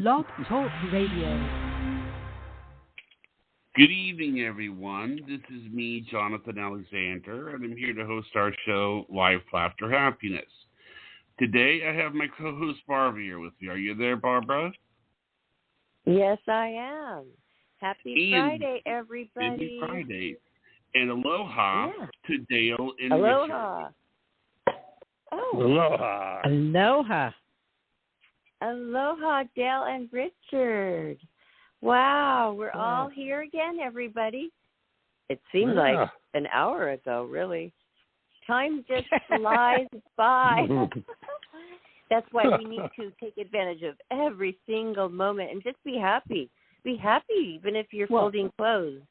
Blog Talk Radio. Good evening, everyone. This is me, Jonathan Alexander, and I'm here to host our show, Life, Laughter, Happiness. Today, I have my co-host, Barbara, here with me. Are you there, Barbara? Yes, I am. Happy Friday, everybody. Happy Friday. And aloha to Dayle and Aloha. Richard. Oh. Aloha. Aloha. Aloha, Dayle and Richard. Wow, we're all here again, everybody. It seems like an hour ago, really. Time just flies by. That's why we need to take advantage of every single moment and just be happy. Be happy, even if you're folding clothes.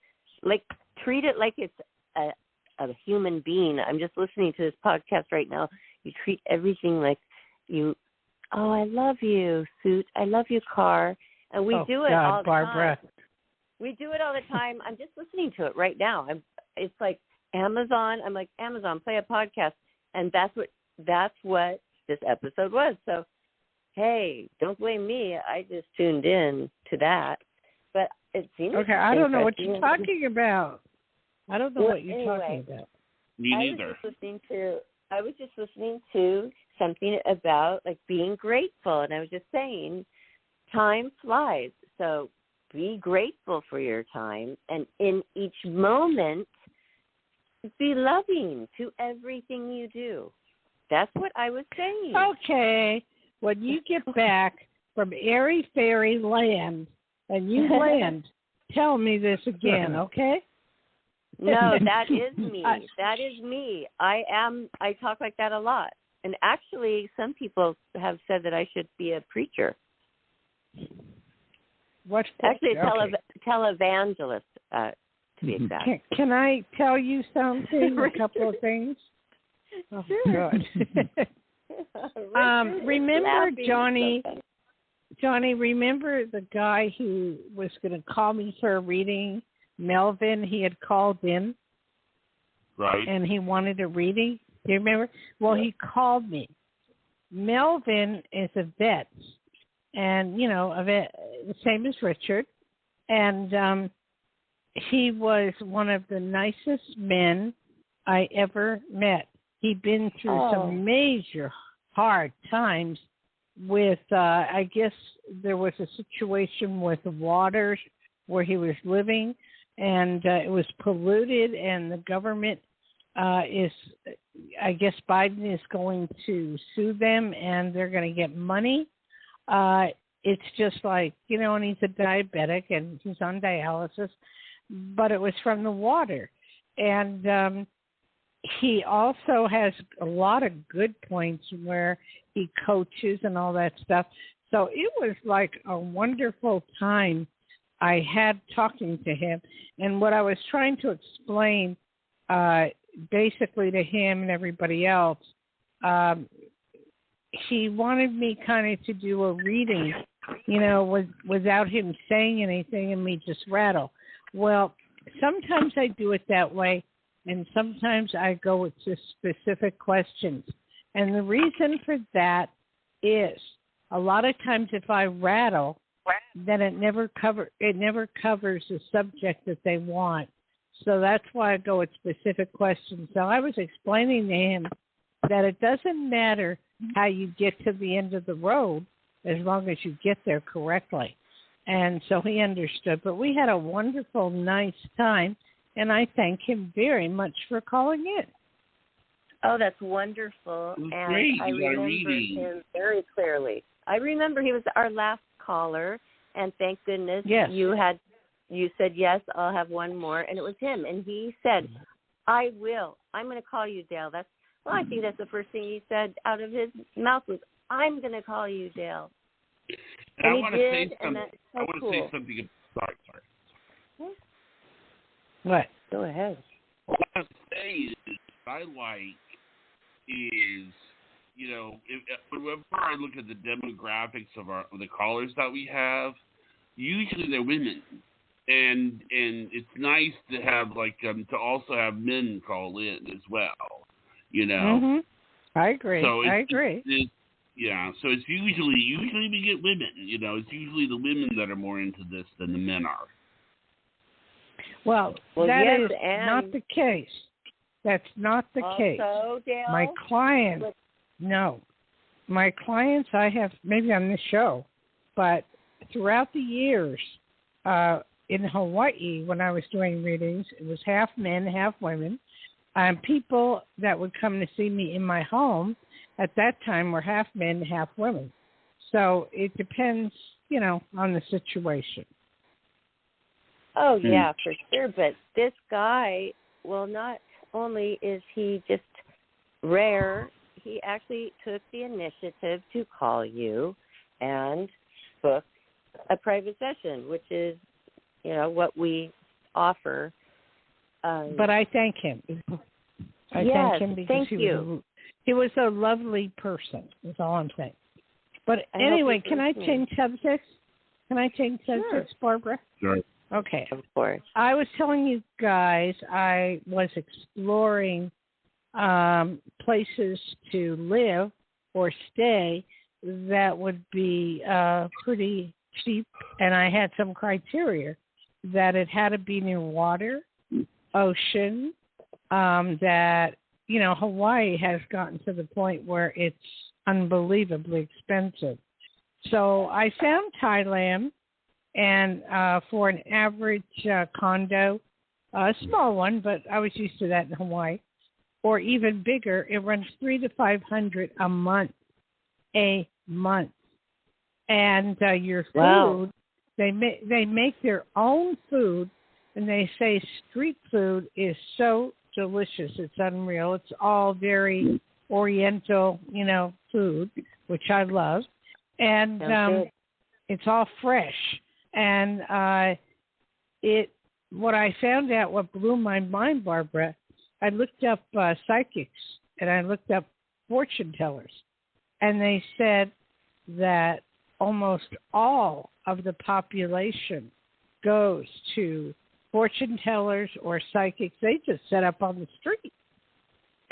Like, treat it like it's a human being. I'm just listening to this podcast right now. You treat everything like you, I love you, suit. I love you, car. And we do it all the Barbara. time. We do it all the time. I'm just listening to it right now. It's like Amazon. I'm like, Amazon, play a podcast. And that's what this episode was. So, hey, don't blame me. I just tuned in to that. But it seems okay. I don't know what you're talking about. I don't know what you're talking about. Me neither. I was just listening to something about like being grateful, and I was just saying, time flies. So be grateful for your time, and in each moment, be loving to everything you do. That's what I was saying. Okay. When you get back from airy fairy land and you land, tell me this again, okay? No, that is me. That is me. I talk like that a lot. And actually, some people have said that I should be a preacher. What? Actually, a televangelist, to be exact. Can I tell you something? A couple of things? Oh, sure. good. Remember Johnny, remember the guy who was going to call me for a reading? Melvin, he had called in. Right. And he wanted a reading. Do you remember? Well, he called me. Melvin is a vet. And, a vet, the same as Richard. And he was one of the nicest men I ever met. He'd been through some major hard times with, I guess there was a situation with the water where he was living, and it was polluted, and the government I guess Biden is going to sue them, and they're going to get money. It's just like, and he's a diabetic, and he's on dialysis, but it was from the water. And he also has a lot of good points where he coaches and all that stuff. So it was like a wonderful time I had talking to him. And what I was trying to explain basically to him and everybody else, he wanted me kind of to do a reading, without him saying anything and me just rattle. Well, sometimes I do it that way, and sometimes I go with just specific questions. And the reason for that is a lot of times if I rattle, then it never covers the subject that they want. So that's why I go with specific questions. So I was explaining to him that it doesn't matter how you get to the end of the road as long as you get there correctly. And so he understood. But we had a wonderful, nice time, and I thank him very much for calling in. Oh, that's wonderful. And great. I remember him very clearly. I remember he was our last caller, and thank goodness you said, yes, I'll have one more, and it was him. And he said, I will. I'm going to call you, Dayle. I think that's the first thing he said out of his mouth was, I'm going to call you, Dayle. And I want to say something. So I want to say something. Sorry. What? Go ahead. What I want to say is, what I like is, whenever I look at the demographics of the callers that we have, usually they're women, and it's nice to have to also have men call in as well. Mm-hmm. I agree. So I agree. Yeah, so it's usually we get women. It's usually the women that are more into this than the men are. Well, that yes, is not the case. That's not the case. Dayle, My clients, no. My clients, I have, maybe on this show, but throughout the years in Hawaii, when I was doing readings, it was half men, half women. People that would come to see me in my home at that time were half men, half women. So it depends, on the situation. Oh, yeah, for sure. But this guy, well, not only is he just rare, he actually took the initiative to call you and book a private session, which is, what we offer. But I thank him. I thank him because he was a lovely person, is all I'm saying. But anyway, can I change subjects? Sure. Barbara? Sure. Okay. Of course. I was telling you guys I was exploring places to live or stay that would be pretty cheap, and I had some criteria that it had to be near water, ocean, that, Hawaii has gotten to the point where it's unbelievably expensive. So I found Thailand, and for an average condo, a small one, but I was used to that in Hawaii, or even bigger, it runs $300 to $500 a month. And your food, they make their own food, and they say street food is so delicious. It's unreal. It's all very Oriental, food, which I love. And it's all fresh. And what I found out, what blew my mind, Barbara, I looked up psychics and I looked up fortune tellers. And they said that almost all of the population goes to fortune tellers or psychics. They just set up on the street.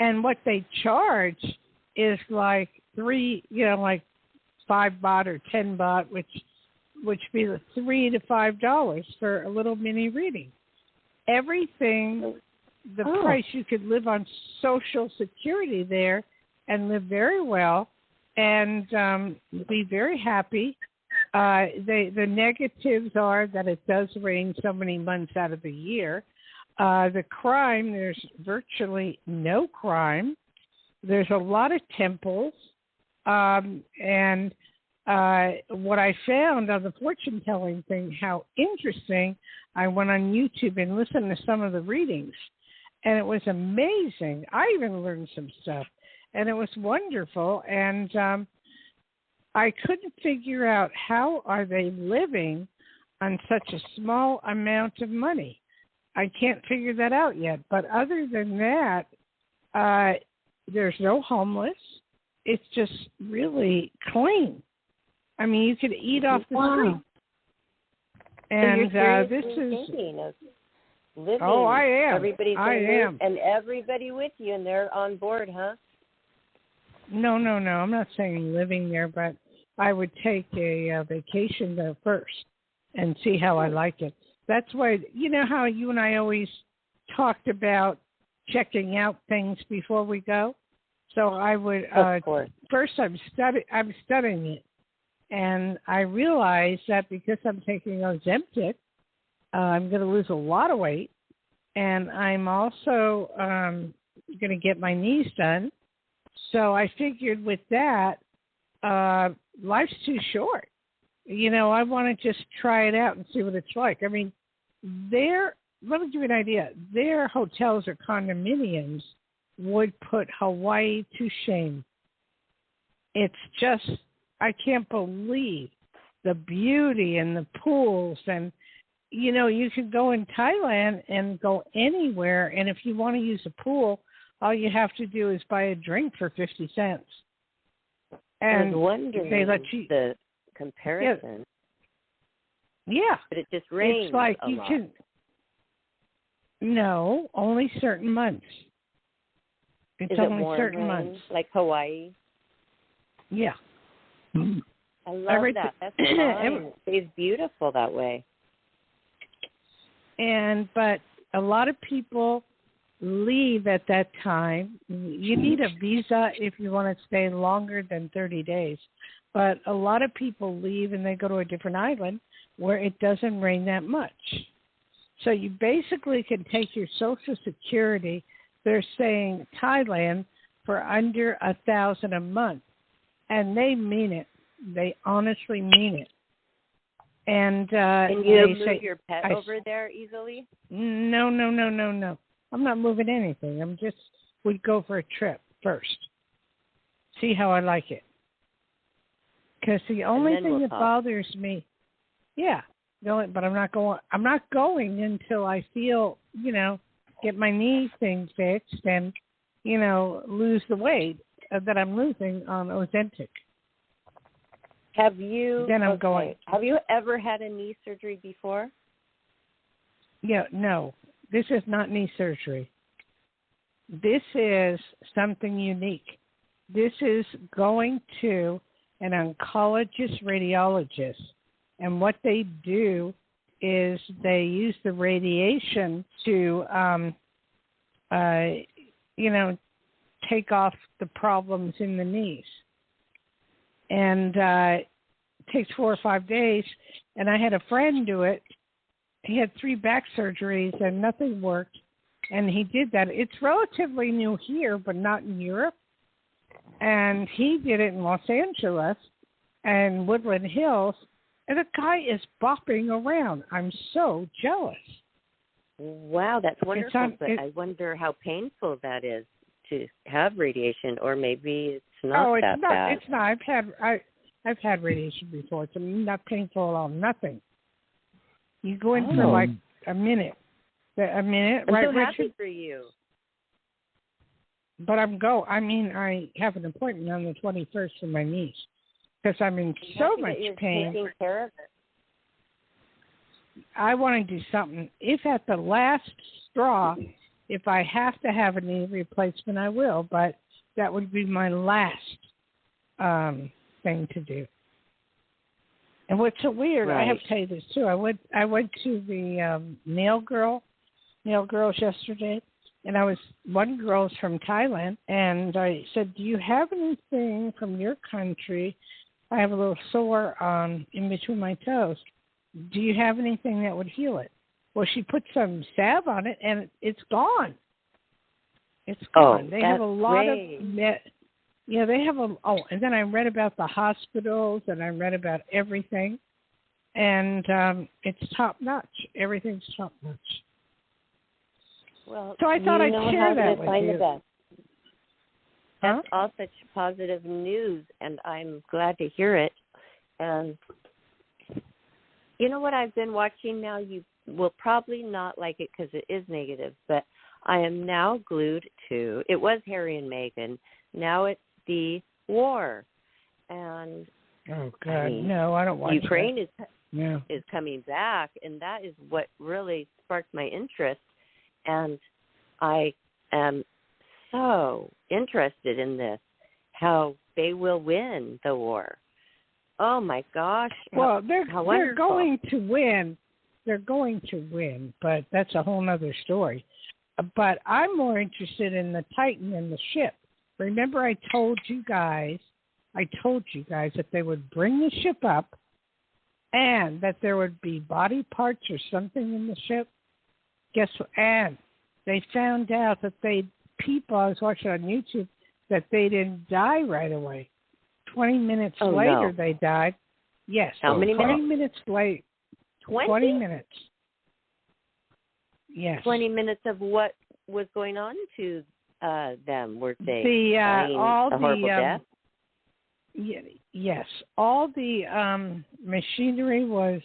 And what they charge is like like 5 baht or 10 baht, which be the $3 to $5 for a little mini reading. Everything, the price you could live on Social Security there and live very well and be very happy. The negatives are that it does rain so many months out of the year. The crime, there's virtually no crime. There's a lot of temples. And what I found on the fortune-telling thing, how interesting, I went on YouTube and listened to some of the readings, and it was amazing. I even learned some stuff, and it was wonderful. And I couldn't figure out how are they living on such a small amount of money. I can't figure that out yet. But other than that, there's no homeless. It's just really clean. I mean, you could eat off the street. And this is living. Oh, I am. Everybody's am. And everybody with you, and they're on board, huh? No. I'm not saying living there, but I would take a vacation there first and see how I like it. That's why, how you and I always talked about checking out things before we go? So I would, first I'm studying it. And I realized that because I'm taking Ozempic, I'm going to lose a lot of weight. And I'm also going to get my knees done. So I figured with that, life's too short. I want to just try it out and see what it's like. I mean, let me give you an idea. Their hotels or condominiums would put Hawaii to shame. It's just, I can't believe the beauty and the pools. And, you could go in Thailand and go anywhere. And if you want to use a pool, all you have to do is buy a drink for 50 cents. And I was wondering they let you, the comparison. Yeah. But it just rains It's like a you lot. can. No, only certain months. It's Is only it warm certain rain, months. like Hawaii? Yeah. I love that. That's fine. It stays beautiful that way. But a lot of people leave at that time. You need a visa if you want to stay longer than 30 days. But a lot of people leave and they go to a different island where it doesn't rain that much. So you basically can take your Social Security, they're saying Thailand, for under $1,000 a month. And they mean it. They honestly mean it. And can you move your pet over there easily? No. I'm not moving anything. We'd go for a trip first. See how I like it. Because the only thing that bothers me, but I'm not going until I feel, get my knee thing fixed and, lose the weight that I'm losing on Ozempic. Have you? Then I'm going. Have you ever had a knee surgery before? Yeah, no. This is not knee surgery. This is something unique. This is going to an oncologist radiologist, and what they do is they use the radiation to, take off the problems in the knees. And it takes 4 or 5 days. And I had a friend do it. He had 3 back surgeries and nothing worked. And he did that. It's relatively new here, but not in Europe. And he did it in Los Angeles and Woodland Hills. And the guy is bopping around. I'm so jealous. Wow, that's wonderful. But I wonder how painful that is to have radiation, or maybe it's not that bad. It's not. I've had radiation before. It's not painful at all. Nothing. You go in for like a minute. I'm right, so happy Richard? for you. But I have an appointment on the 21st for my niece because I'm in so much pain. Taking care of it. I want to do something. If at the last straw, if I have to have a knee replacement, I will. But that would be my last thing to do. And what's so weird, I have to tell you this too. I went to the nail girls yesterday, and one girl's from Thailand, and I said, "Do you have anything from your country? I have a little sore in between my toes. Do you have anything that would heal it?" Well, she put some salve on it, and it's gone. It's gone. They have a lot of they have and then I read about the hospitals, and I read about everything, and it's top notch. Everything's top notch. Well, so I thought I'd share that with you. That's all such positive news, and I'm glad to hear it. And you know what I've been watching now? You will probably not like it because it is negative, but I am now glued to, it was Harry and Meghan, now it's the war. And oh, God, no, I don't watch Ukraine is coming back, and that is what really sparked my interest. And I am so interested in this, how they will win the war. Oh, my gosh. Well, they're going to win. They're going to win, but that's a whole other story. But I'm more interested in the Titan and the ship. Remember I told you guys that they would bring the ship up and that there would be body parts or something in the ship? Guess what? And they found out that people I was watching on YouTube, that they didn't die right away. 20 minutes later, they died. Yes. How many 20 minutes? minutes late. 20 minutes. Yes. 20 minutes of what was going on to them? Were they dying a horrible death? Yes. All the machinery was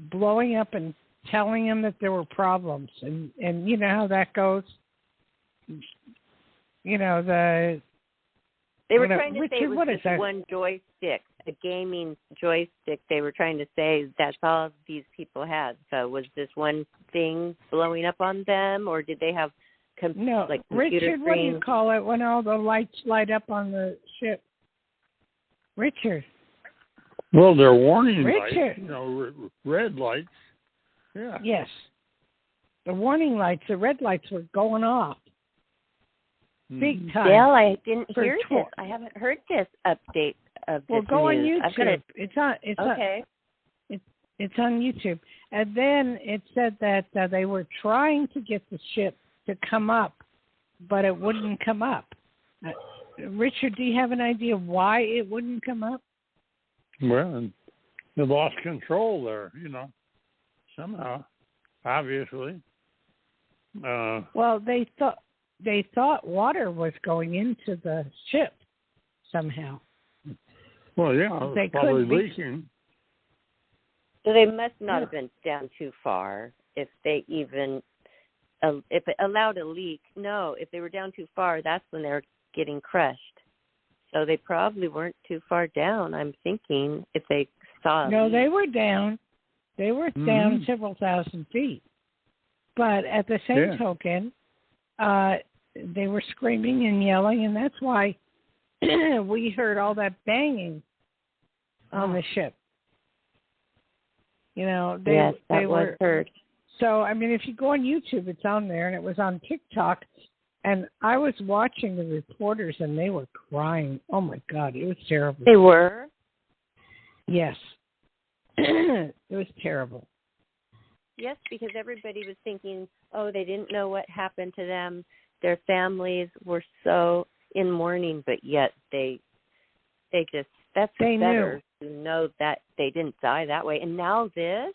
blowing up and telling them that there were problems. And you know how that goes? You know, they were trying to say it was just one joystick, a gaming joystick. They were trying to say that's all these people had. So was this one thing blowing up on them, or did they have like computer Richard, screens? what do you call it when all the lights light up on the ship? Richard. Well, they're warning Richard. lights, red lights. Yeah. Yes. The warning lights, the red lights were going off. Big time. Dayle, I didn't hear this. I haven't heard this update of this go on news. YouTube. It's on YouTube. And then it said that they were trying to get the ship to come up, but it wouldn't come up. Richard, do you have an idea why it wouldn't come up? Well, they lost control there, somehow, obviously. Well, they thought water was going into the ship somehow. Well, yeah, it was probably leaking. So they must not have been down too far if they even, if it allowed a leak. No, if they were down too far, that's when they were getting crushed. So they probably weren't too far down, I'm thinking, if they saw a leak. They were down. They were down several thousand feet. But at the same token, they were screaming and yelling, and that's why we heard all that banging on the ship. They was heard. So, I mean, if you go on YouTube, it's on there, and it was on TikTok, and I was watching the reporters, and they were crying. Oh, my God, it was terrible. They were? Yes. It was terrible. Yes, because everybody was thinking, they didn't know what happened to them. Their families were so in mourning, but yet that's better to know that they didn't die that way. And now this?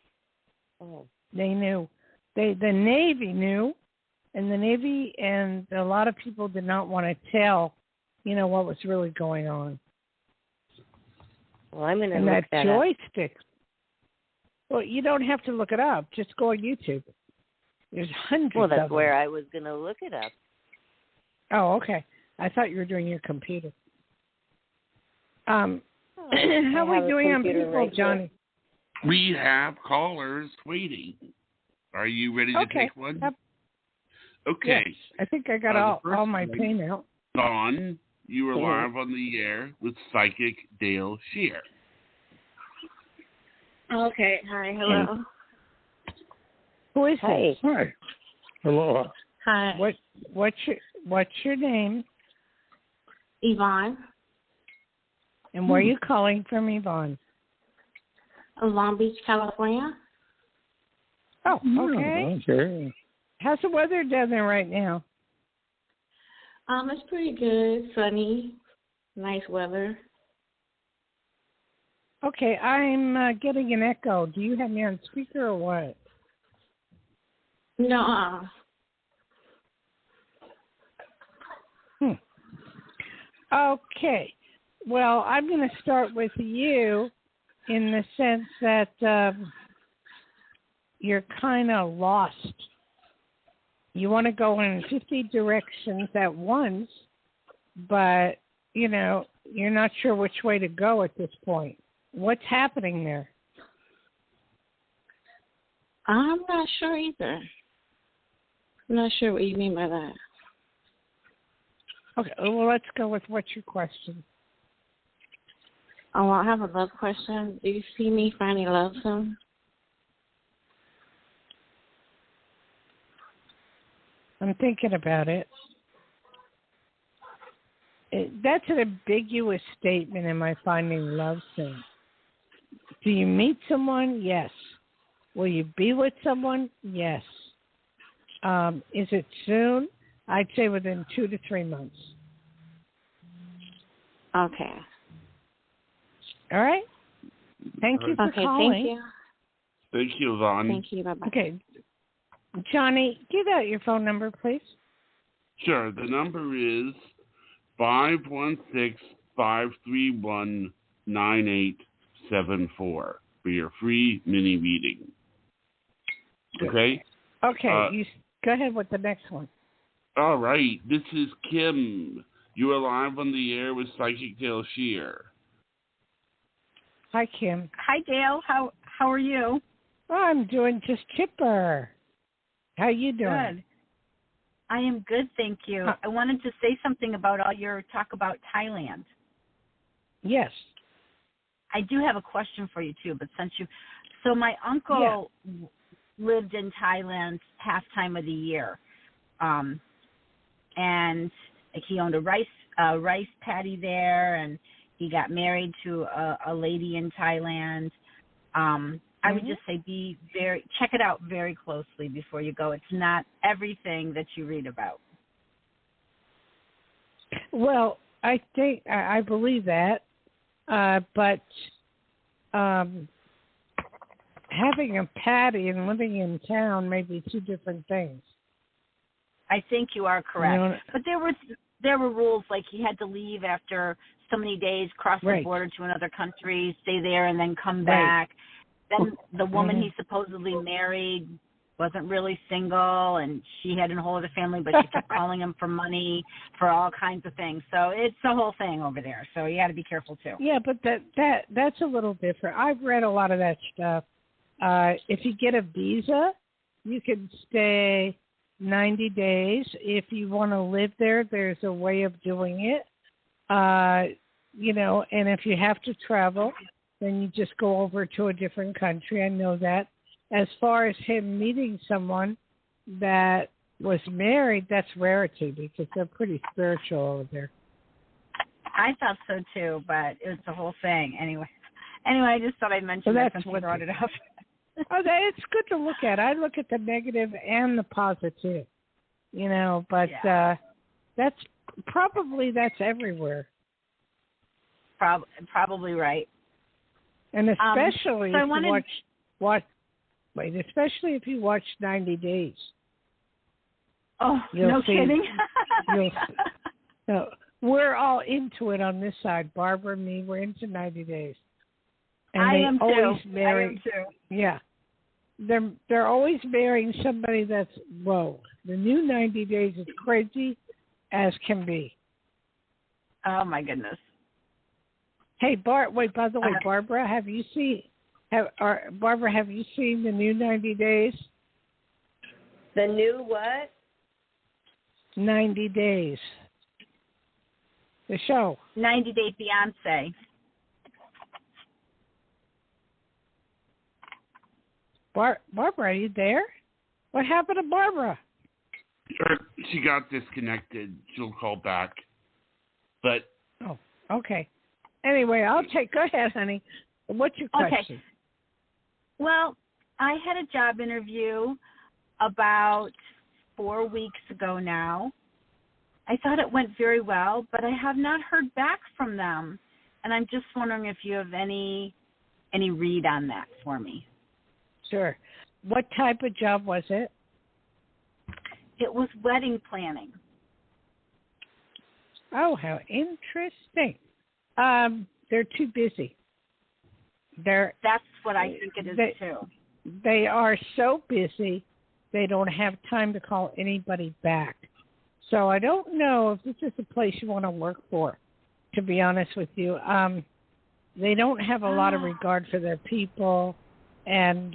Oh. They knew. The Navy knew, and the Navy and a lot of people did not want to tell, what was really going on. Well, I'm going to look that up. And that joystick. Well, you don't have to look it up. Just go on YouTube. There's hundreds of them. Well, that's where I was going to look it up. Oh, okay. I thought you were doing your computer. How are we doing on people, Johnny? We have callers waiting. Are you ready to take one? Okay. Yes. I think I got all my pain out. Dawn, you are live on the air with Psychic Dayle Schear. Okay. Hi. Hello. Who is this? Hi. Hello. Hi. What's your name? Yvonne. And where are you calling from, Yvonne? Long Beach, California. Oh, okay. Okay. How's the weather down there right now? It's pretty good. Sunny. Nice weather. Okay, I'm getting an echo. Do you have me on speaker or what? No. Okay. Well, I'm going to start with you in the sense that you're kind of lost. You want to go in 50 directions at once, but, you're not sure which way to go at this point. What's happening there? I'm not sure either. I'm not sure what you mean by that. Okay, well, let's go with what's your question? Oh, I have a love question. Do you see me finding love soon? I'm thinking about it. That's an ambiguous statement, am I finding love soon? Do you meet someone? Yes. Will you be with someone? Yes. Is it soon? I'd say within 2 to 3 months. Okay. All right. Thank you for calling. Thank you. Thank you, Yvonne. Thank you. Bye-bye. Okay. Johnny, give out your phone number, please. Sure. The number is 516-531-9874 for your free mini reading. Okay? Okay. You go ahead with the next one. All right. This is Kim. You are live on the air with Psychic Dayle Schear. Hi, Kim. Hi, Dayle. How are you? Oh, I'm doing just chipper. How you doing? Good. I am good, thank you. I wanted to say something about all your talk about Thailand. Yes. I do have a question for you too. But so my uncle lived in Thailand half time of the year, and he owned a rice paddy there, and he got married to a lady in Thailand. I would just say check it out very closely before you go. It's not everything that you read about. Well, I believe that, but having a paddy and living in town may be two different things. I think you are correct, but there were rules like he had to leave after so many days, cross the border to another country, stay there, and then come back. Then the woman he supposedly married wasn't really single, and she had a whole other family, but she kept calling him for money for all kinds of things. So it's a whole thing over there. So you got to be careful too. Yeah, but that's a little different. I've read a lot of that stuff. If you get a visa, you can stay 90 days. If you want to live there, there's a way of doing it. And if you have to travel, then you just go over to a different country. I know that. As far as him meeting someone that was married, that's rarity because they're pretty spiritual over there. I thought so too, but it was the whole thing. Anyway, I just thought I'd mention that since you brought it up. It's good to look at. I look at the negative and the positive, but that's everywhere. Probably right. And especially especially if you watch 90 Days. Oh, no kidding. No, we're all into it on this side. Barbara and me, we're into 90 Days. And I am too. Yeah. They're always marrying somebody that's low. The new 90 Days is crazy as can be. Oh, my goodness. Hey, by the way, Barbara, have you seen the new 90 Days? The new what? 90 Days. The show. 90 Day Fiancé. Barbara, are you there? What happened to Barbara? She got disconnected. She'll call back. But okay. Anyway, go ahead, honey. What's your question? Okay. Well, I had a job interview about 4 weeks ago now. I thought it went very well, but I have not heard back from them. And I'm just wondering if you have any read on that for me. Sure. What type of job was it? It was wedding planning. Oh, how interesting. They're too busy. That's what I think it is too. They are so busy, they don't have time to call anybody back. So I don't know if this is a place you want to work for, to be honest with you. They don't have a lot of regard for their people, and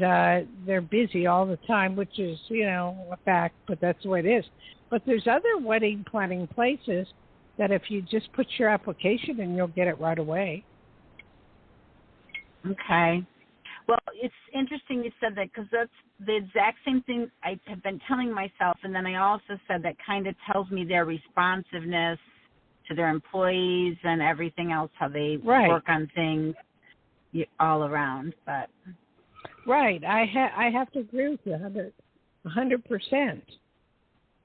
they're busy all the time, which is, a fact, but that's the way it is. But there's other wedding planning places that if you just put your application in, you'll get it right away. Okay. Well, it's interesting you said that because that's the exact same thing I have been telling myself, and then I also said that kind of tells me their responsiveness to their employees and everything else, how they work on things all around. But right. I have to agree with you 100%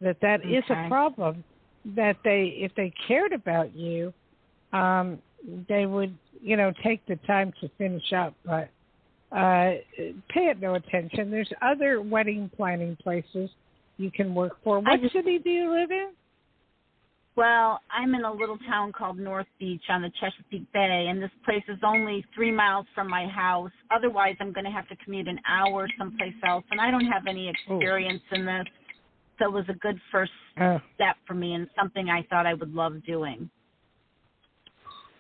that is a problem. That if they cared about you, they would, take the time to finish up, but pay it no attention. There's other wedding planning places you can work for. What city do you live in? Well, I'm in a little town called North Beach on the Chesapeake Bay, and this place is only 3 miles from my house. Otherwise, I'm going to have to commute an hour someplace else, and I don't have any experience in this. So it was a good first step for me and something I thought I would love doing.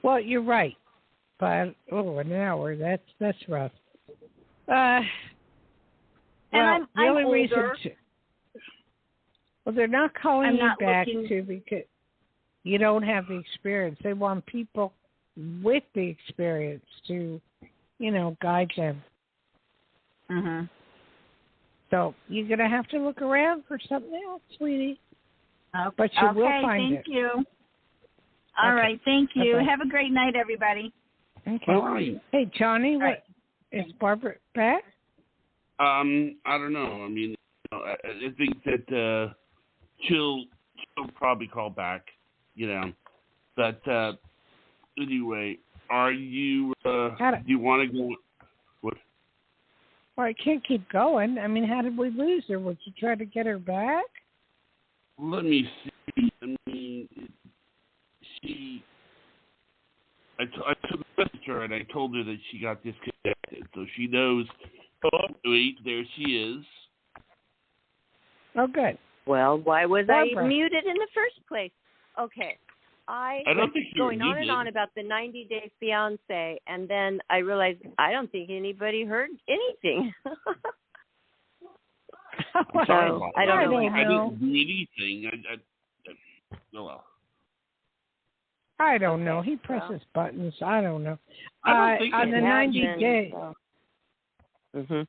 Well, you're right. But, an hour, that's rough. And I'm older. They're not calling you back because you don't have the experience. They want people with the experience to, guide them. Mhm. So you're going to have to look around for something else, sweetie. Okay. But you will find it. Thank you. All right. Thank you. Bye-bye. Have a great night, everybody. Okay. Bye. Hey, Johnny, Right. Is Barbara back? I don't know. I mean, I think that she'll probably call back. But anyway, are you? Do you want to go? What? Well, I can't keep going. I mean, how did we lose her? Would you try to get her back? Let me see. I mean, I took a message to her and I told her that she got disconnected, so she knows. Oh, wait, there she is. Oh, good. Well, why was Barbara. I muted in the first place? Okay. I don't think you were going on and on about the 90-day fiancé, and then I realized I don't think anybody heard anything. I'm sorry about I don't know. I didn't do anything. Oh, well. I don't know. He presses buttons. I don't know. I don't think on the 90-day. Mhm.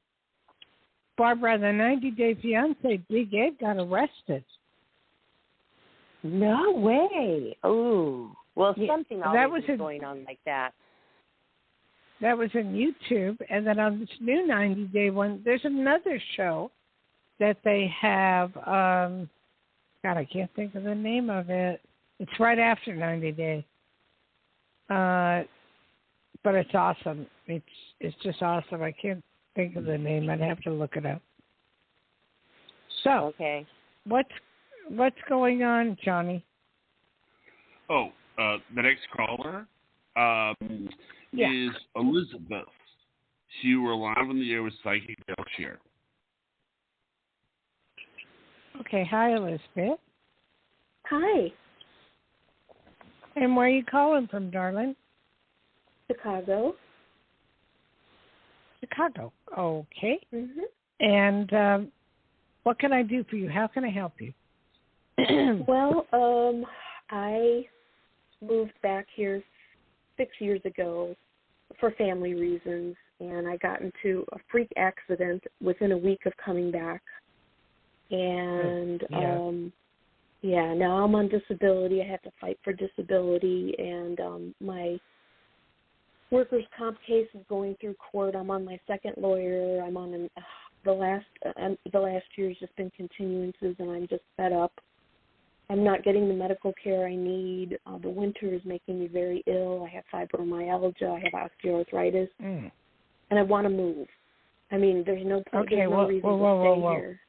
Barbara, the 90-day fiancé, Big Ed got arrested. No way. Oh. Well, something that always was is going on like that. That was in YouTube. And then on this new 90-day one, there's another show that they have. God, I can't think of the name of it. It's right after 90 Day. But it's awesome. It's just awesome. I can't think of the name. I'd have to look it up. So, okay. What's going on, Johnny? Oh, the next caller is Elizabeth. She were live on the air with Psychic Dayle Schear. Okay, hi, Elizabeth. Hi. And where are you calling from, darling? Chicago. Chicago. Okay. Mhm. And what can I do for you? How can I help you? Well, I moved back here 6 years ago for family reasons, and I got into a freak accident within a week of coming back. And now I'm on disability. I have to fight for disability, and my workers' comp case is going through court. I'm on my second lawyer. I'm on the last year's just been continuances, and I'm just fed up. I'm not getting the medical care I need. The winter is making me very ill. I have fibromyalgia. I have osteoarthritis, and I want to move. I mean, there's no point. Okay, there's no reason to stay here.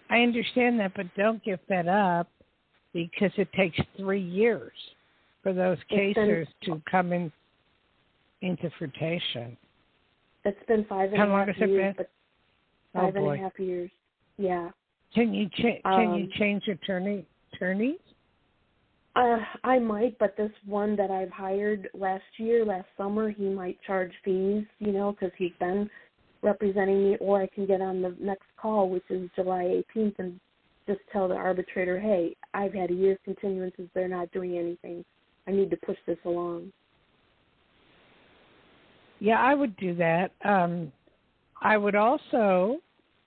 I understand that, but don't get fed up because it takes 3 years for those cases to come into fruition. It's been 5.5 years. How long has it been? But 5.5 years. Yeah. Can you change attorneys? I might, but this one that I've hired last summer, he might charge fees, because he's been representing me, or I can get on the next call, which is July 18th, and just tell the arbitrator, hey, I've had a year's continuances. They're not doing anything. I need to push this along. Yeah, I would do that. I would also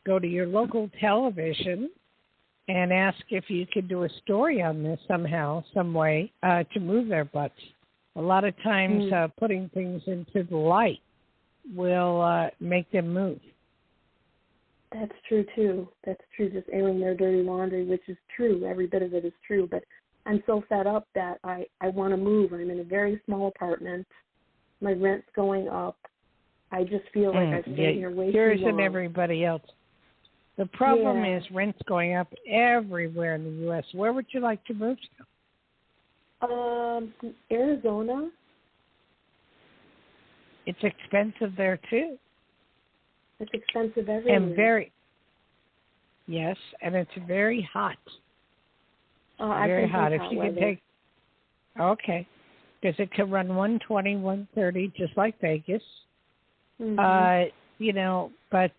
go to your local television and ask if you could do a story on this somehow, some way, to move their butts. A lot of times putting things into the light will make them move. That's true, too. That's true, just airing their dirty laundry, which is true. Every bit of it is true. But I'm so fed up that I want to move. I'm in a very small apartment. My rent's going up. I just feel like I've stayed here way too long. Yours and everybody else. The problem is rent's going up everywhere in the U.S. Where would you like to move to? Arizona. It's expensive there, too. It's expensive everywhere. And it's very hot. Very hot. If you can take, because it can run 120, 130, just like Vegas. Mm-hmm. But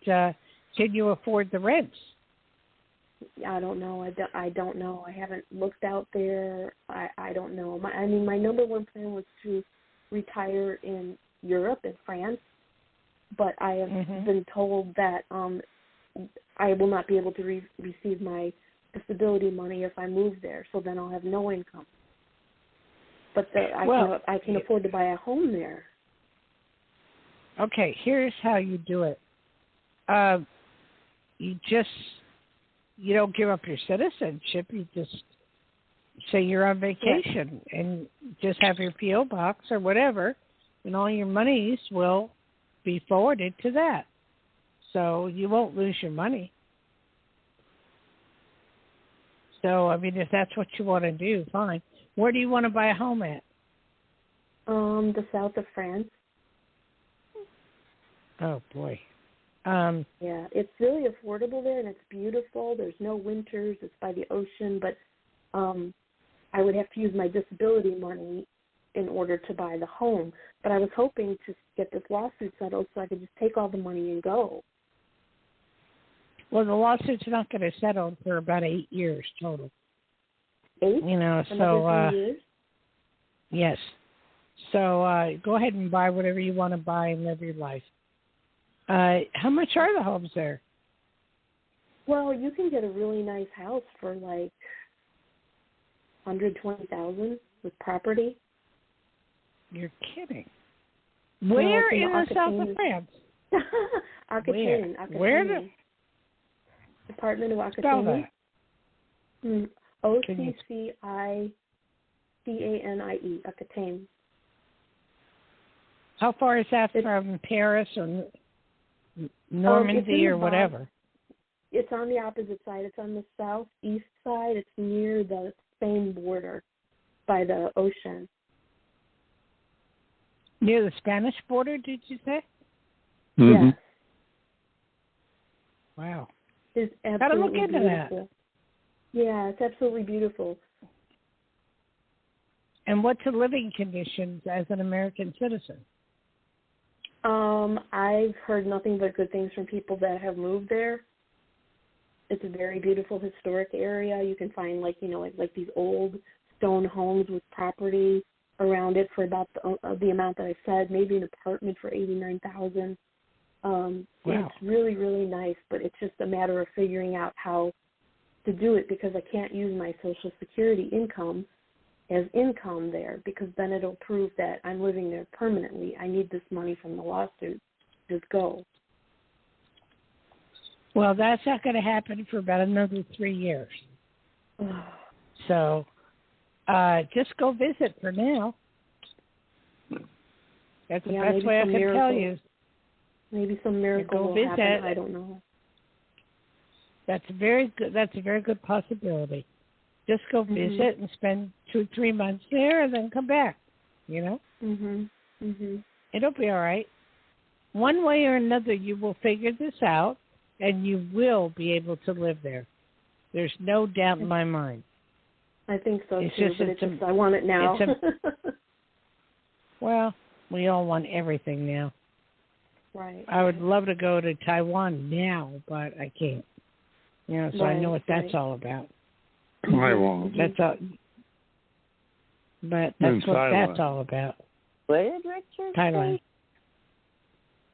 can you afford the rents? I don't know. I don't know. I haven't looked out there. I don't know. My number one plan was to retire in Europe, in France, but I have been told that I will not be able to receive my disability money if I move there, so then I'll have no income. But I can afford to buy a home there. Okay, here's how you do it. You don't give up your citizenship. You just say you're on vacation and just have your P.O. box or whatever, and all your monies will be forwarded to that. So you won't lose your money. So, I mean, if that's what you want to do, fine. Where do you want to buy a home at? The south of France. Oh, boy. Yeah, it's really affordable there, and it's beautiful. There's no winters. It's by the ocean, but I would have to use my disability money in order to buy the home. But I was hoping to get this lawsuit settled so I could just take all the money and go. Well, the lawsuit's not going to settle for about 8 years total. 8? You know, Another 3 years? Yes. So go ahead and buy whatever you want to buy and live your life. How much are the homes there? Well, you can get a really nice house for like $120,000 with property. You're kidding. Where in the south of France? Aquitaine. Where? Department of Aquitaine. Spell that. Occianie. Aquitaine. How far is that from Paris or Normandy or whatever? It's on the opposite side. It's on the southeast side. It's near the Spain border by the ocean. Near the Spanish border, did you say? Mm-hmm. Yes. Wow. It's Gotta look absolutely into beautiful. that. Yeah, it's absolutely beautiful. And what's the living conditions as an American citizen? I've heard nothing but good things from people that have moved there. It's a very beautiful historic area. You can find like these old stone homes with property around it for about the amount that I said, maybe an apartment for $89,000. Wow. It's really, really nice, but it's just a matter of figuring out how to do it because I can't use my Social Security income as income there because then it'll prove that I'm living there permanently. I need this money from the lawsuit to go. Well, that's not going to happen for about another 3 years. So just go visit for now. That's the best way I can tell you. Maybe some miracle will happen. I don't know. That's very good. That's a very good possibility. Just go visit and spend 2-3 months there, and then come back. You know. It'll be all right. One way or another, you will figure this out, and you will be able to live there. There's no doubt in my mind. I think so too. But I want it now. Well, we all want everything now. Right. I would love to go to Taiwan now, but I can't. You know, so I know what that's all about. I won't. That's all. But that's what that's all about. What did Richard Thailand. say?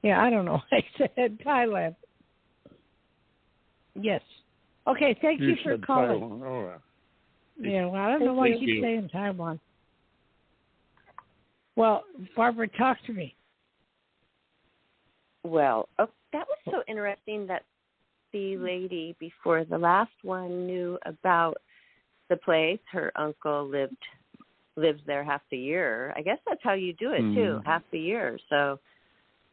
Yeah, I don't know. I said Thailand. Yes. Okay, thank you for calling. Taiwan. Oh, yeah, well, I don't know why you keep saying Taiwan. Well, Barbara, talk to me. Well, that was so interesting that the lady before the last one knew about the place. Her uncle lives there half the year. I guess that's how you do it too, half the year. So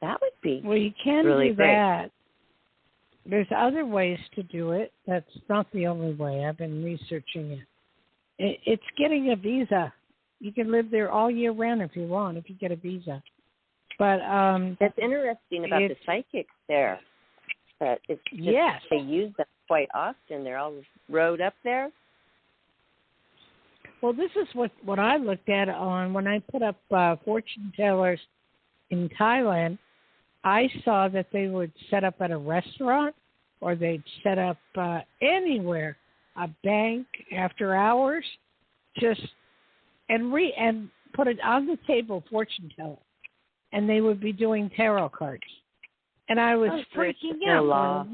that would be you can really do that. There's other ways to do it. That's not the only way. I've been researching it. It's getting a visa. You can live there all year round if you want, if you get a visa. But that's interesting about the psychics there. That it's just, they use them quite often. They're all rode up there. Well, this is what I looked at on when I put up fortune tellers in Thailand. I saw that they would set up at a restaurant or they'd set up anywhere, a bank after hours, and put it on the table, fortune teller, and they would be doing tarot cards. And I was freaking out.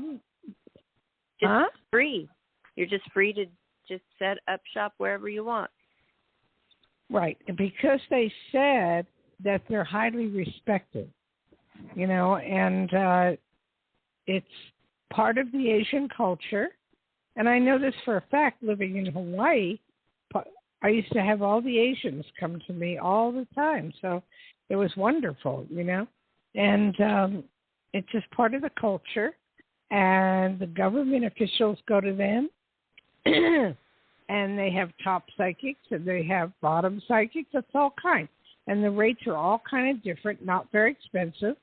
Just free. You're just free to just set up shop wherever you want. Right. And because they said that they're highly respected, and it's part of the Asian culture. And I know this for a fact, living in Hawaii, I used to have all the Asians come to me all the time. So it was wonderful, And it's just part of the culture. And the government officials go to them. And they have top psychics and they have bottom psychics. It's all kinds. And the rates are all kind of different, not very expensive,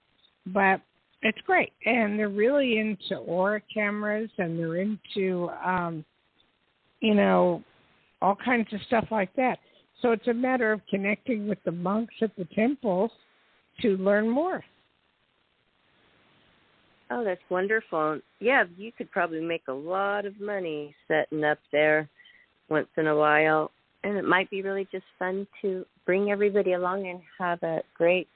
but it's great. And they're really into aura cameras and they're into, all kinds of stuff like that. So it's a matter of connecting with the monks at the temples to learn more. Oh, that's wonderful. Yeah, you could probably make a lot of money setting up there once in a while. And it might be really just fun to bring everybody along and have a great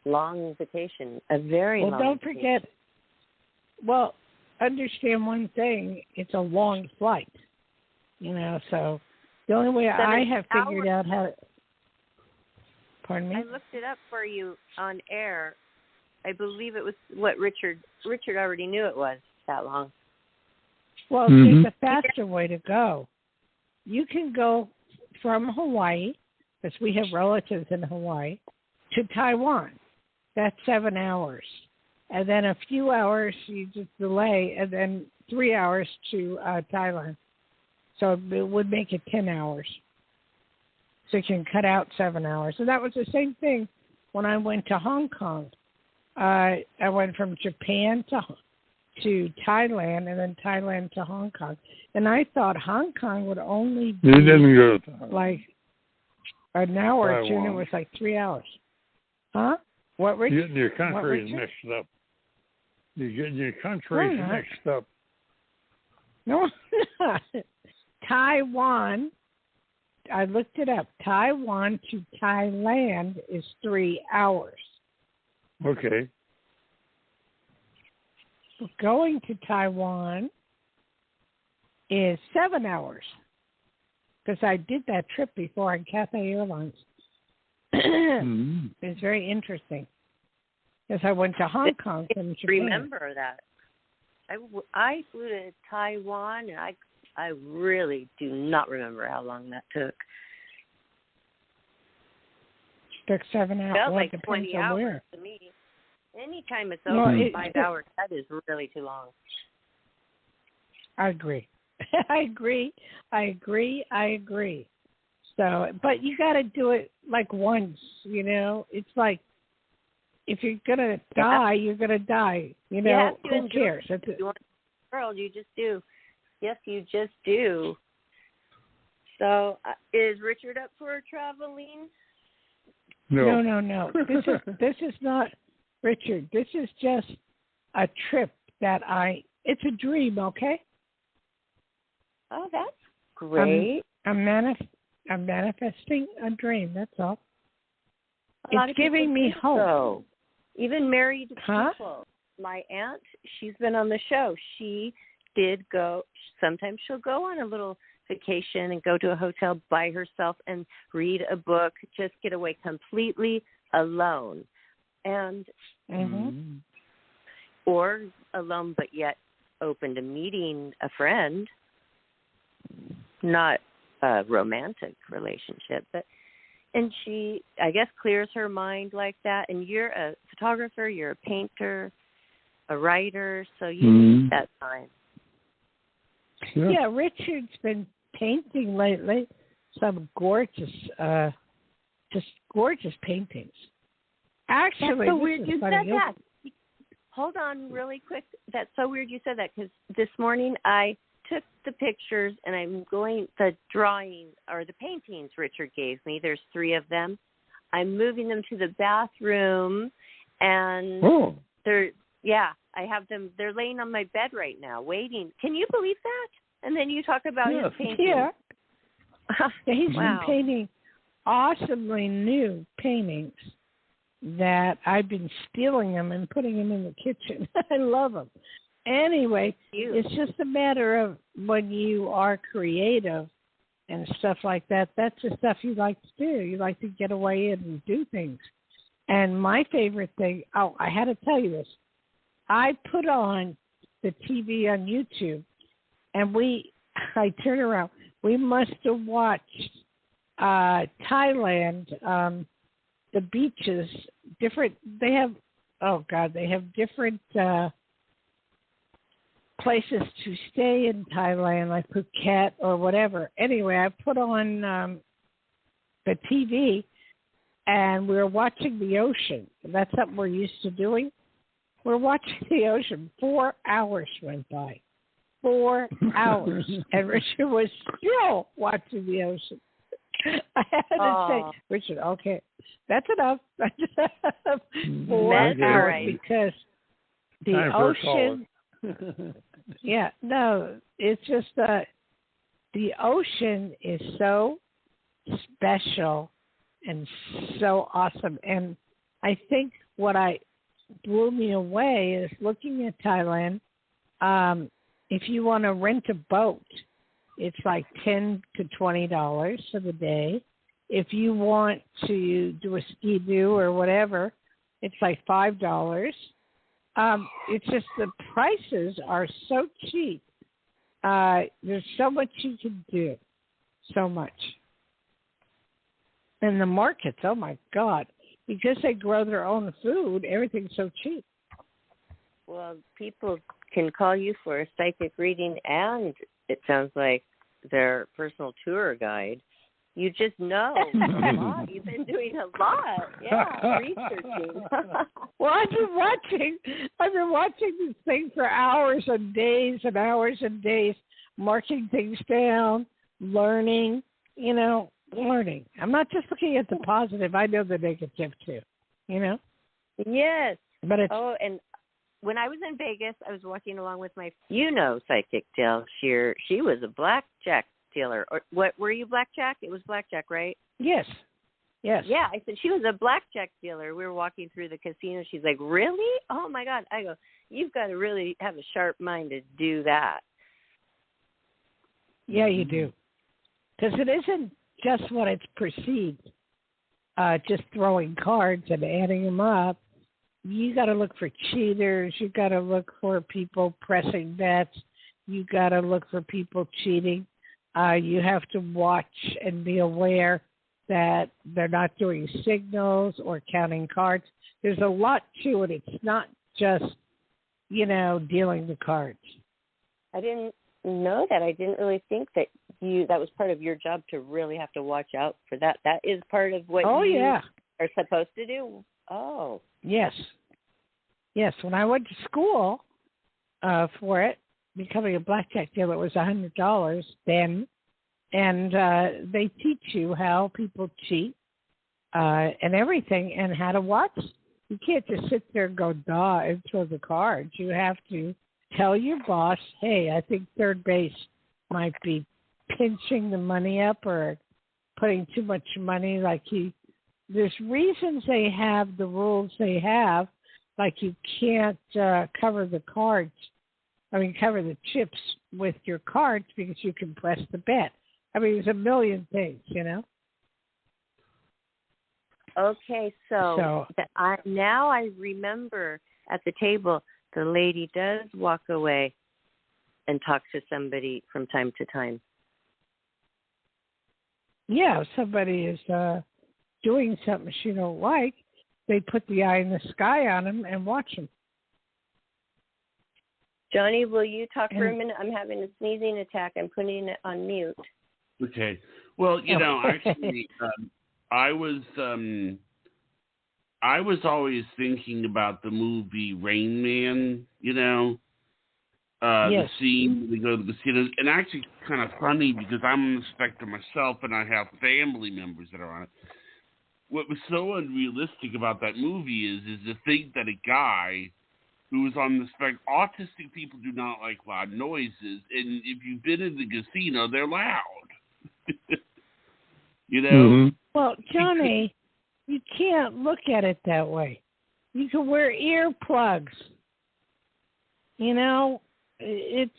long vacation, a very long vacation. Well, don't forget, understand one thing, it's a long flight, so the only way I have figured out how to, pardon me? I looked it up for you on air. I believe it was what Richard already knew it was that long. Well, there's a faster way to go. You can go from Hawaii, because we have relatives in Hawaii, to Taiwan. That's 7 hours. And then a few hours you just delay, and then 3 hours to Thailand. So it would make it 10 hours. So you can cut out 7 hours. And that was the same thing when I went to Hong Kong. I went from Japan to Thailand and then Thailand to Hong Kong. And I thought Hong Kong would only be you didn't go to like an hour or two, and it Taiwan. was like 3 hours. Huh? What, Rich? You're getting your countries mixed up. You're getting your countries mixed up. No, not. Taiwan, I looked it up. Taiwan to Thailand is 3 hours. Okay. Going to Taiwan is 7 hours. Because I did that trip before on Cathay Airlines. It's very interesting. Because I went to Hong Kong from Japan. Remember that. I flew to Taiwan, and I really do not remember how long that took. Took 7 hours. Felt like 20 hours to me. Anytime it's over 5 hours, that is really too long. I agree. I agree. So, but you got to do it like once, It's like if you're gonna die, you're gonna die. Who cares? You want the world, you just do. Yes, you just do. So, is Richard up for traveling? No. This is not Richard. This is just a trip that it's a dream, okay? Oh, that's great. I'm manifesting a dream, that's all. It's giving me hope. So. Even married people. My aunt, she's been on the show. She did go, sometimes she'll go on a little vacation and go to a hotel by herself and read a book, just get away completely alone. And or alone but yet open to meeting a friend, not a romantic relationship, and she, I guess, clears her mind like that. And you're a photographer, you're a painter, a writer, so you need that time. Yeah, Richard's been painting lately. Some gorgeous, just gorgeous paintings. Actually, that's so weird you funny. said that. Hold on really quick. That's so weird you said that, because this morning I took the pictures and the drawings or the paintings Richard gave me. There's 3 of them. I'm moving them to the bathroom, and they're I have them. They're laying on my bed right now, waiting. Can you believe that? And then you talk about his painting. Yeah. He's Wow. been painting awesomely new paintings that I've been stealing them and putting them in the kitchen. I love them. Anyway, it's just a matter of when you are creative and stuff like that, that's the stuff you like to do. You like to get away and do things. And my favorite thing, I had to tell you this. I put on the TV on YouTube, and I turn around. We must have watched Thailand, the beaches, they have different places to stay in Thailand, like Phuket or whatever. Anyway, I put on the TV, and we were watching the ocean. That's something we're used to doing. We're watching the ocean. 4 hours went by. 4 hours. And Richard was still watching the ocean. I had to say, Richard, okay, that's enough. 4 hours right. because the ocean. Yeah, no, it's just the ocean is so special and so awesome. And I think what blew me away is looking at Thailand. If you want to rent a boat, it's like $10 to $20 for the day. If you want to do a ski-doo or whatever, it's like $5. It's just the prices are so cheap. There's so much you can do, so much. And the markets, oh my God, because they grow their own food, everything's so cheap. Well, people can call you for a psychic reading, and it sounds like their personal tour guide. You just know a lot. You've been doing a lot. Yeah, researching. Well, I've been watching this thing for hours and days and hours and days, marking things down, learning, learning. I'm not just looking at the positive. I know the negative too, Yes. But it's... Oh, and when I was in Vegas, I was walking along with my, psychic Dayle Schear. She was a blackjack dealer. Or what were you, blackjack? It was blackjack, right? Yes. Yeah, I said she was a blackjack dealer. We were walking through the casino. She's like, really? Oh my God. I go, you've got to really have a sharp mind to do that. Yeah, you do. Because it isn't just what it's perceived, just throwing cards and adding them up. You got to look for cheaters. You got to look for people pressing bets. You got to look for people cheating. You have to watch and be aware that they're not doing signals or counting cards. There's a lot to it. It's not just, dealing the cards. I didn't know that. I didn't really think that that was part of your job to really have to watch out for that. That is part of what you are supposed to do. Oh. Yes. When I went to school for it, becoming a blackjack dealer, it was $100 then, and they teach you how people cheat and everything, and how to watch. You can't just sit there and go duh and throw the cards. You have to tell your boss, hey, I think third base might be pinching the money up or putting too much money. There's reasons they have the rules they have, like you can't cover the cards. Cover the chips with your cards because you can press the bet. There's a million things, Okay, so now I remember at the table, the lady does walk away and talk to somebody from time to time. Yeah, if somebody is doing something she don't like, they put the eye in the sky on them and watch them. Johnny, will you talk for a minute? I'm having a sneezing attack. I'm putting it on mute. Okay. Well, actually, I was always thinking about the movie Rain Man. The scene we go to the casino, and actually, it's kind of funny because I'm on the spectrum myself, and I have family members that are on it. What was so unrealistic about that movie is to think that a guy who is on the spectrum. Autistic people do not like loud noises, and if you've been in the casino, they're loud. You know? Mm-hmm. Well, Johnny, you can't look at it that way. You can wear earplugs. You know, I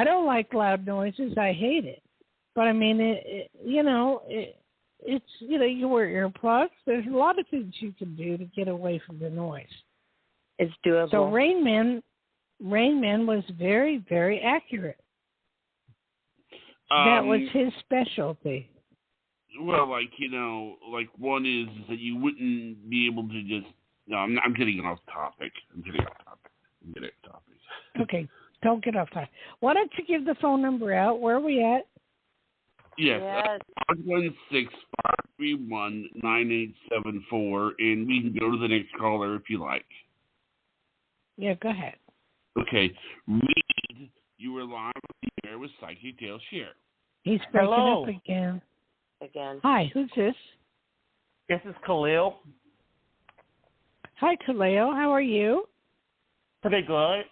don't like loud noises. I hate it. But I mean, it's, you know, you wear earplugs. There's a lot of things you can do to get away from the noise. It's doable. So Rain Man was very, very accurate. That was his specialty. Well, like, you know, like one is that you wouldn't be able to just. No, I'm getting off topic. Okay, don't get off topic. Why don't you give the phone number out? Where are we at? Yes, 516-531-9874, and we can go to the next caller if you like. Yeah, go ahead. Okay, Reed, you were live on the air with Psychic Dayle Schear. He's breaking up again. Hi, who's this? This is Khalil. Hi, Khalil. How are you? Pretty good.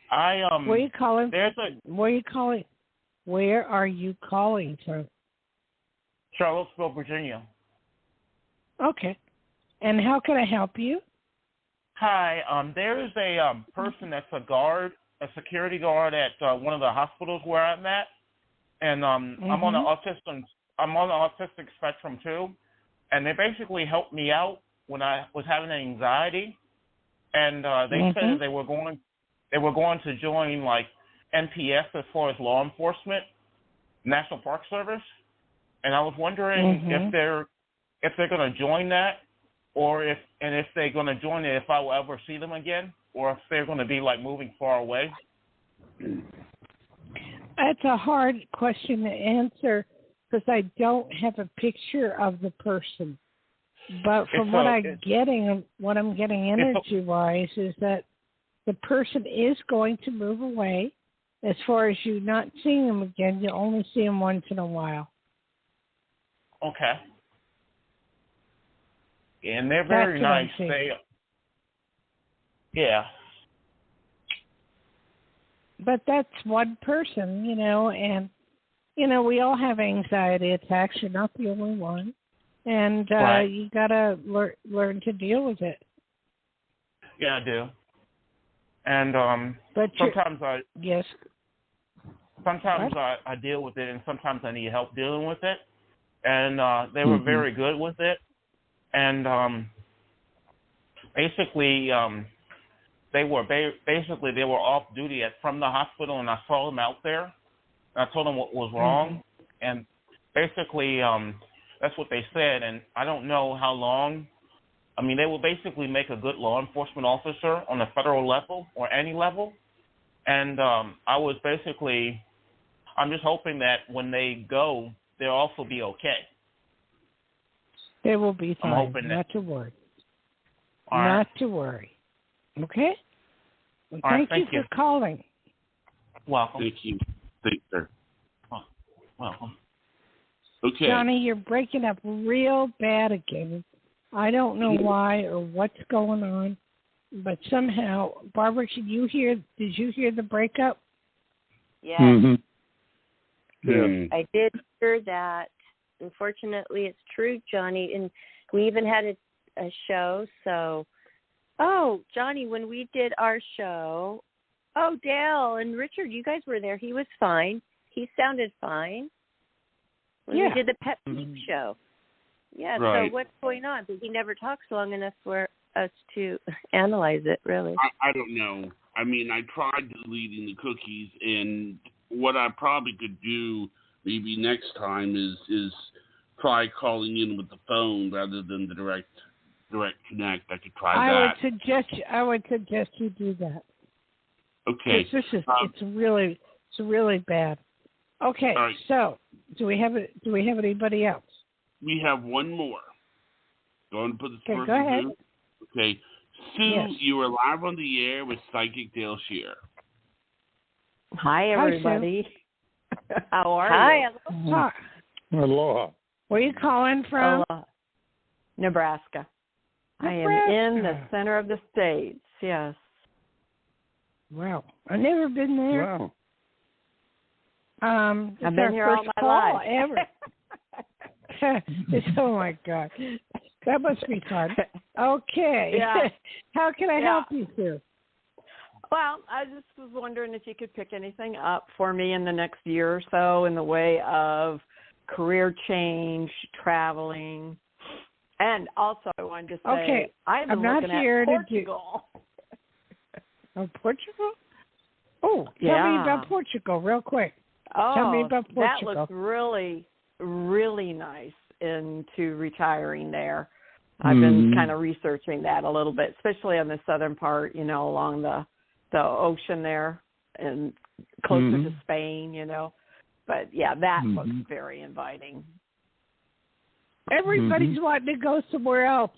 Where are you calling? Where are you calling? Where are you calling from? Charlottesville, Virginia. Okay. And how can I help you? Hi. There is a person that's a security guard at one of the hospitals where I'm at, and I'm on the autistic spectrum too, and they basically helped me out when I was having anxiety, and they said that they were going to join like NPS as far as law enforcement, National Park Service, and I was wondering if they're going to join that, or if they're going to join it, if I will ever see them again, or if they're going to be like moving far away. That's a hard question to answer because I don't have a picture of the person. But from what I'm getting energy-wise is that the person is going to move away. As far as you not seeing them again, you only see them once in a while. Okay. And they're very nice. Yeah. But that's one person, you know, and, you know, we all have anxiety attacks. You're not the only one. And you got to learn to deal with it. Yeah, I do. And sometimes I deal with it, and sometimes I need help dealing with it. And they were very good with it. And basically they were off duty from the hospital, and I saw them out there. And I told them what was wrong, and basically that's what they said. And I don't know how long. I mean, they will basically make a good law enforcement officer on a federal level or any level. And I'm just hoping that when they go, they'll also be okay. They will be fine. I'm hoping not to worry. Not to worry. Okay? Well, thank you for calling. Welcome. Thank you. Thanks, sir. Welcome. Okay. Johnny, you're breaking up real bad again. I don't know why or what's going on, but somehow, Barbara, did you hear the breakup? Yes. Yeah. I did hear that. Unfortunately, it's true, Johnny. And we even had a show. So, Johnny, when we did our show, Dayle and Richard, you guys were there. He was fine. He sounded fine. When we did the Pet Peeve show. Yeah, right. So what's going on? But he never talks long enough for us to analyze it, really. I don't know. I mean, I tried deleting the cookies, and what I probably could do maybe next time is try calling in with the phone rather than the direct connect. I could try that. I would suggest you do that. Okay. This is it's really bad. Okay. All right. So do we have anybody else? We have one more. Go and put this person go ahead. through. Okay. Sue, you are live on the air with Psychic Dayle Schear. Hi, everybody. How are you? Hi. Aloha. Where are you calling from? Nebraska. I am in the center of the states. Yes. Wow. I've never been there. Wow. I've been here all my life. Ever. Oh, my God. That must be fun. Okay. Yeah. How can I help you, Sue? Well, I just was wondering if you could pick anything up for me in the next year or so in the way of career change, traveling. And also I wanted to say, okay. I'm not looking here at Portugal. Oh, Portugal? Oh, yeah. Tell me about Portugal real quick. Oh, tell me about Portugal. That looks really, really nice into retiring there. I've been kind of researching that a little bit, especially on the southern part, along the ocean there and closer to Spain, But, yeah, that looks very inviting. Everybody's wanting to go somewhere else.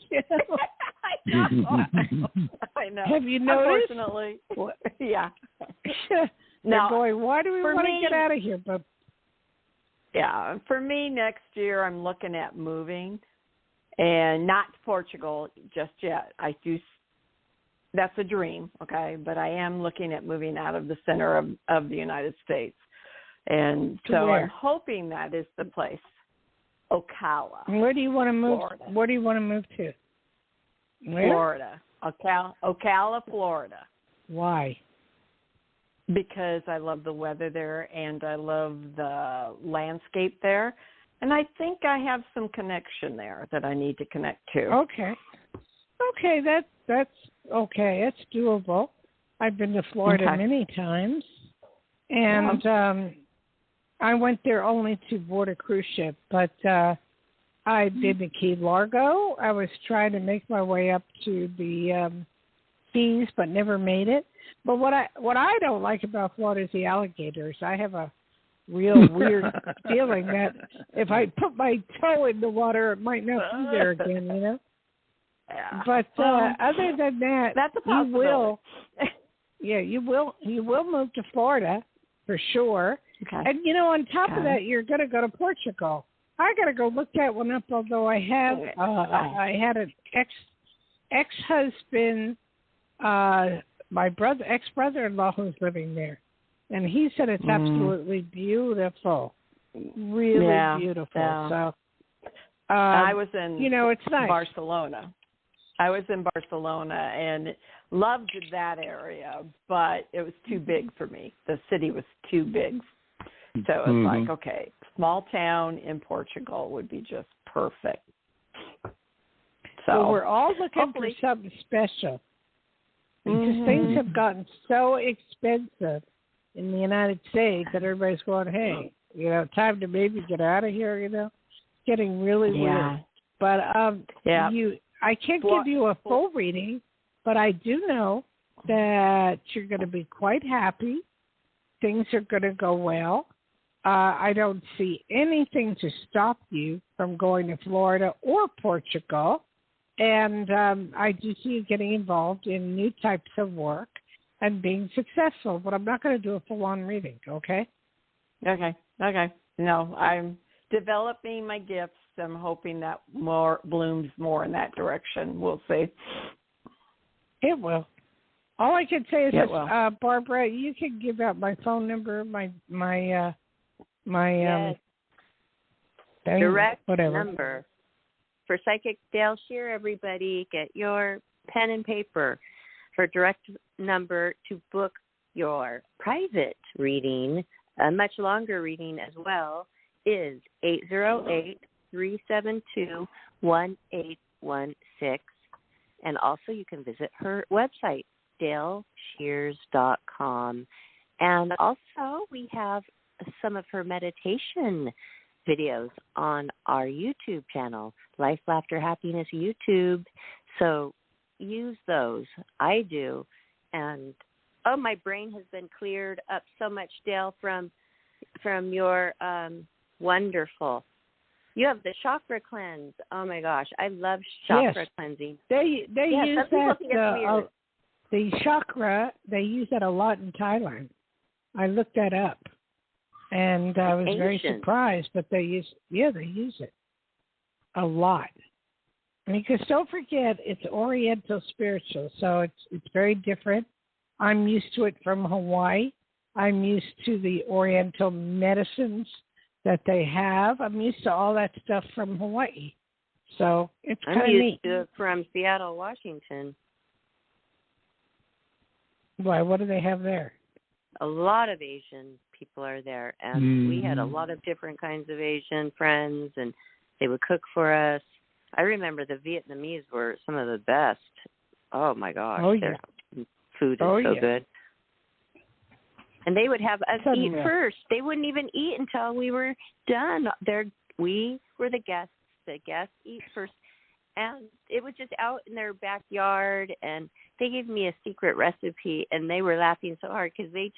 I know. Have you noticed? Unfortunately. Yeah. They're going, why do we want to get out of here? But yeah, for me next year, I'm looking at moving, and not to Portugal just yet. That's a dream, okay? But I am looking at moving out of the center of the United States. And so where? I'm hoping that is the place. Ocala. Where do you want to move? Florida. Where do you want to move to? Where? Florida. Ocala, Florida. Why? Because I love the weather there and I love the landscape there. And I think I have some connection there that I need to connect to. Okay. Okay, that's okay. It's doable. I've been to Florida many times. And I went there only to board a cruise ship, but I've been to Key Largo. I was trying to make my way up to the Keys, but never made it. But what I don't like about Florida is the alligators. I have a real weird feeling that if I put my toe in the water, it might not be there again, Yeah. But other than that, that's a possibility. You will move to Florida for sure. Okay. And on top of that, you're going to go to Portugal. I got to go look that one up. Although I have, I had an ex-husband, my ex-brother-in-law who's living there, and he said it's absolutely beautiful, really beautiful. Yeah. So I was in, it's nice. Barcelona. I was in Barcelona and loved that area, but it was too big for me. The city was too big. So it was like, okay, small town in Portugal would be just perfect. So we're all looking for something special because things have gotten so expensive in the United States that everybody's going, hey, time to maybe get out of here, getting really weird. But I can't give you a full reading, but I do know that you're going to be quite happy. Things are going to go well. I don't see anything to stop you from going to Florida or Portugal. And I do see you getting involved in new types of work and being successful. But I'm not going to do a full-on reading, okay? Okay. No, I'm developing my gifts. I'm hoping that more blooms more in that direction. We'll see. It will. All I can say is this, Barbara, you can give out my phone number, my direct number for Psychic Dayle Schear. Everybody, get your pen and paper. Her direct number to book your private reading, a much longer reading as well, is 808-372-1816. And also you can visit her website, DayleShears.com. And also we have some of her meditation videos on our YouTube channel, Life, Laughter, Happiness YouTube. So use those. I do. And, my brain has been cleared up so much, Dayle, from your wonderful. You have the chakra cleanse. Oh, my gosh. I love chakra cleansing. They use that, the chakra, they use that a lot in Thailand. I looked that up. And I was very surprised, but they use it a lot. Because don't forget, it's Oriental spiritual, so it's very different. I'm used to it from Hawaii. I'm used to the Oriental medicines that they have. I'm used to all that stuff from Hawaii. So it's kind of neat. I'm used to it from Seattle, Washington. Why? What do they have there? A lot of Asian people are there, and we had a lot of different kinds of Asian friends, and they would cook for us. I remember the Vietnamese were some of the best. Oh, my gosh. Their food is so good. And they would have us eat first. They wouldn't even eat until we were done. We were the guests. The guests eat first. And it was just out in their backyard, and they gave me a secret recipe, and they were laughing so hard because they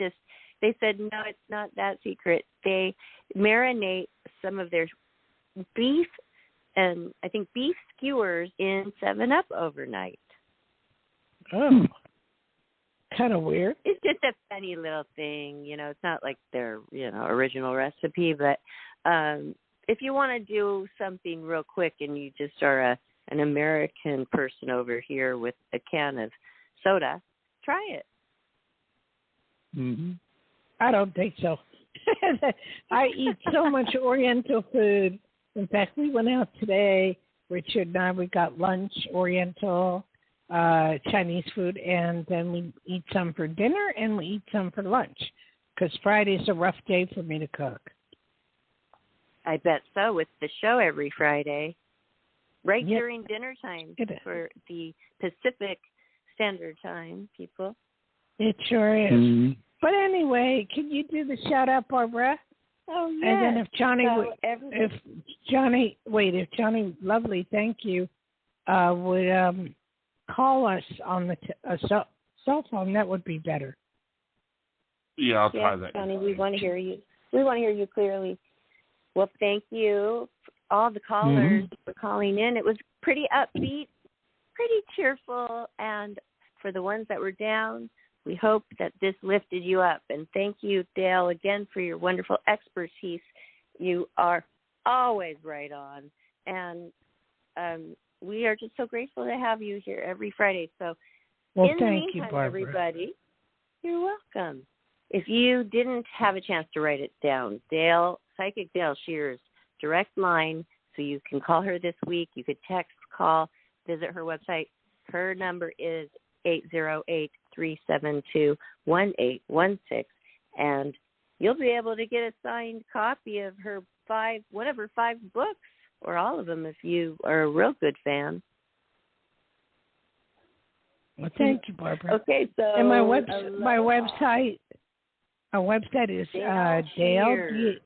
said, no, it's not that secret. They marinate some of their beef and I think beef skewers in 7-Up overnight. Oh. Kind of weird. It's just a funny little thing, it's not like their, original recipe, but if you want to do something real quick and you just are an American person over here with a can of soda, try it. Mm-hmm. I don't think so. I eat so much Oriental food. In fact, we went out today, Richard and I, we got lunch, Oriental, Chinese food, and then we eat some for dinner and we eat some for lunch because Friday's a rough day for me to cook. I bet so, with the show every Friday, during dinner time for the Pacific Standard Time, people. It sure is. Mm-hmm. But anyway, can you do the shout out, Barbara? Oh, yes. And then if Johnny, lovely, thank you, would call us on the cell phone, that would be better. Yeah, I'll try that. Johnny, we want to hear you. We want to hear you clearly. Well, thank you, all the callers for calling in. It was pretty upbeat, pretty cheerful, and for the ones that were down, we hope that this lifted you up. And thank you, Dayle, again for your wonderful expertise. You are always right on. And we are just so grateful to have you here every Friday. So in the meantime, everybody, you're welcome. If you didn't have a chance to write it down, Psychic Dayle Schear's direct line, so you can call her this week. You could text, call, visit her website. Her number is 808-372-1816, and you'll be able to get a signed copy of her one of her 5 books, or all of them if you are a real good fan. Well, thank you, Barbara. Okay, so and my website is Dayle,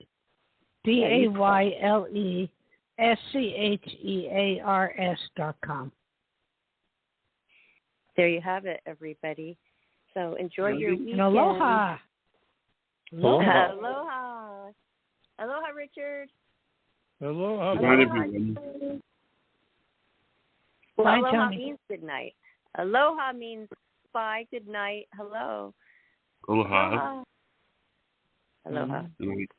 DaylesChears.com. There you have it, everybody. So enjoy your weekend. And aloha. Aloha. Aloha. Aloha, Richard. Aloha. Everyone. Well, Bye, aloha Johnny. means good night. Aloha means bye, good night, hello. Aloha. Aloha. Good night.